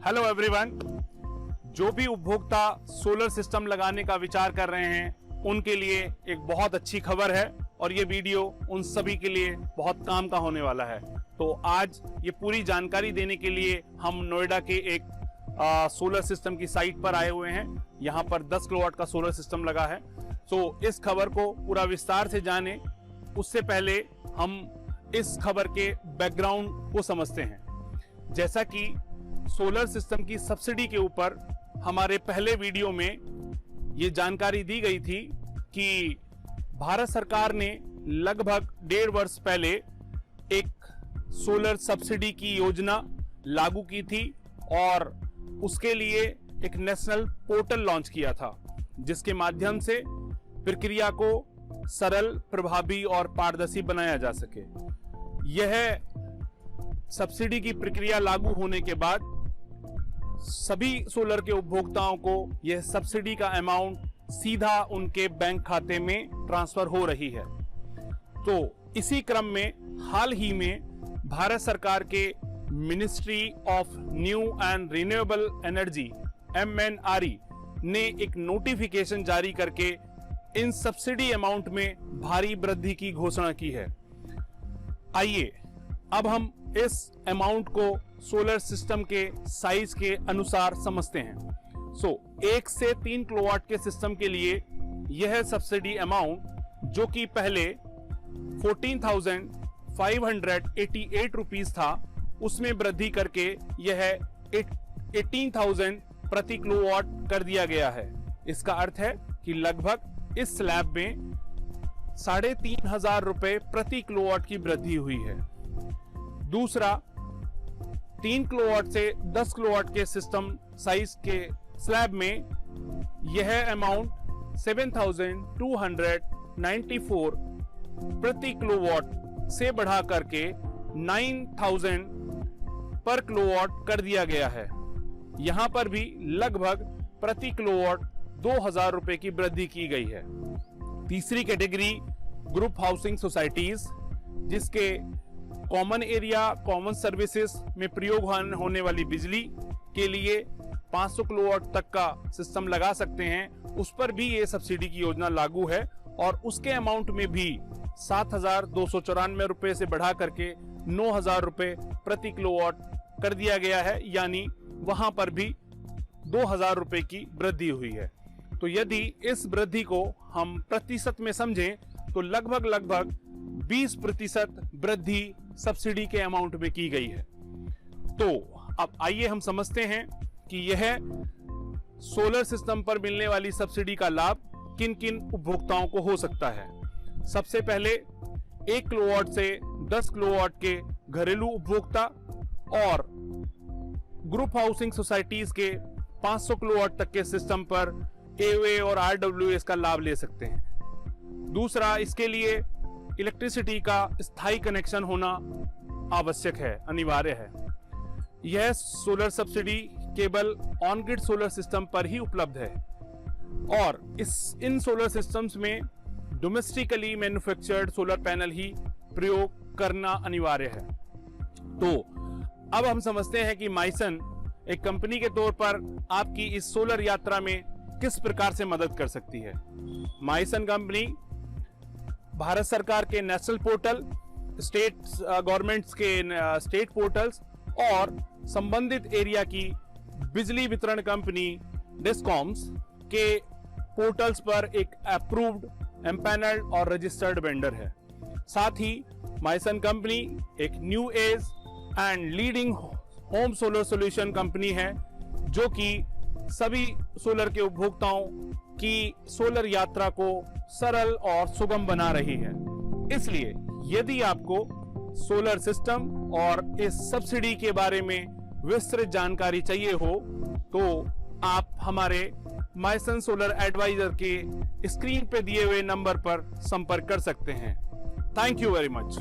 Hello everyone. जो भी उपभोक्ता सोलर सिस्टम लगाने का विचार कर रहे हैं उनके लिए एक बहुत अच्छी खबर है और ये वीडियो उन सभी के लिए बहुत काम का होने वाला है। तो आज ये पूरी जानकारी देने के लिए हम नोएडा के एक सोलर सिस्टम की साइट पर आए हुए हैं। यहाँ पर 10 किलोवाट का सोलर सिस्टम लगा है। तो इस खबर को पूरा विस्तार से जाने उससे पहले हम इस खबर के बैकग्राउंड को समझते हैं। जैसा कि सोलर सिस्टम की सब्सिडी के ऊपर हमारे पहले वीडियो में ये जानकारी दी गई थी कि भारत सरकार ने लगभग 1.5 वर्ष पहले एक सोलर सब्सिडी की योजना लागू की थी और उसके लिए एक नेशनल पोर्टल लॉन्च किया था, जिसके माध्यम से प्रक्रिया को सरल, प्रभावी और पारदर्शी बनाया जा सके। यह सब्सिडी की प्रक्रिया लागू होने के बाद सभी सोलर के उपभोक्ताओं को यह सब्सिडी का अमाउंट सीधा उनके बैंक खाते में ट्रांसफर हो रही है। तो इसी क्रम में हाल ही में भारत सरकार के ministry of new and renewable energy MNRE ने एक नोटिफिकेशन जारी करके इन सब्सिडी अमाउंट में भारी वृद्धि की घोषणा की है। आइए अब हम इस अमाउंट को सोलर सिस्टम के साइज के अनुसार समझते हैं। 1 से 3 किलोवाट के सिस्टम के लिए यह सब्सिडी अमाउंट, जो कि पहले 14,588 रुपीस था, उसमें वृद्धि करके यह 18,000 प्रति किलोवाट कर दिया गया है। इसका अर्थ है कि लगभग इस स्लैब में 3,500 रुपए प्रति किलोवाट की वृद्धि हुई है। दूसरा, 3 किलोवाट से 10 किलोवाट के सिस्टम साइज के स्लैब में यह अमाउंट 7,294 प्रति किलोवाट से बढ़ा करके 9,000 पर किलोवाट कर दिया गया है। यहां पर भी लगभग प्रति किलोवाट 2,000 रुपए की वृद्धि की गई है। तीसरी कैटेगरी ग्रुप हाउसिंग सोसाइटीज, जिसके कॉमन एरिया कॉमन सर्विसेज में प्रयोग होने वाली बिजली के लिए 500 किलोवाट तक का सिस्टम लगा सकते हैं, उस पर भी ये सब्सिडी की योजना लागू है और उसके अमाउंट में भी 7,294 रुपए से बढ़ा करके 9,000 रुपए प्रति किलोवाट कर दिया गया है। यानी वहां पर भी 2,000 रुपए की वृद्धि हुई है। तो यदि इस वृद्धि को हम प्रतिशत में समझें तो लगभग 20% वृद्धि सब्सिडी के अमाउंट में की गई है। तो अब आइए हम समझते हैं कि यह सोलर सिस्टम पर मिलने वाली सब्सिडी का लाभ किन किन उपभोक्ताओं को हो सकता है। सबसे पहले 1 किलोवाट से 10 किलोवाट के घरेलू उपभोक्ता और ग्रुप हाउसिंग सोसाइटीज के 500 किलोवाट तक के सिस्टम पर AOA और RWS का लाभ ले सकते हैं। दूसरा, इसके लिए इलेक्ट्रिसिटी का स्थायी कनेक्शन होना आवश्यक है, अनिवार्य है। यह सोलर सब्सिडी केवल ऑन ग्रिड सोलर सिस्टम पर ही उपलब्ध है और इन सोलर सिस्टम्स में डोमेस्टिकली मैन्युफैक्चर्ड सोलर पैनल ही प्रयोग करना अनिवार्य है। तो अब हम समझते हैं कि माइसन एक कंपनी के तौर पर आपकी इस सोलर यात्रा में किस प्रकार से मदद कर सकती है। माइसन कंपनी भारत सरकार के नेशनल पोर्टल, स्टेट गवर्नमेंट्स के स्टेट पोर्टल्स और संबंधित एरिया की बिजली वितरण कंपनी डिस्कॉम्स के पोर्टल्स पर एक अप्रूव्ड, एम्पैनल्ड और रजिस्टर्ड वेंडर है। साथ ही माइसन कंपनी एक new age and leading home solar solution company है, जो कि सभी सोलर के उपभोक्ताओं की सोलर यात्रा को सरल और सुगम बना रही है। इसलिए यदि आपको सोलर सिस्टम और इस सब्सिडी के बारे में विस्तृत जानकारी चाहिए हो तो आप हमारे माइसन सोलर एडवाइजर के स्क्रीन पे दिए हुए नंबर पर संपर्क कर सकते हैं। Thank you very much.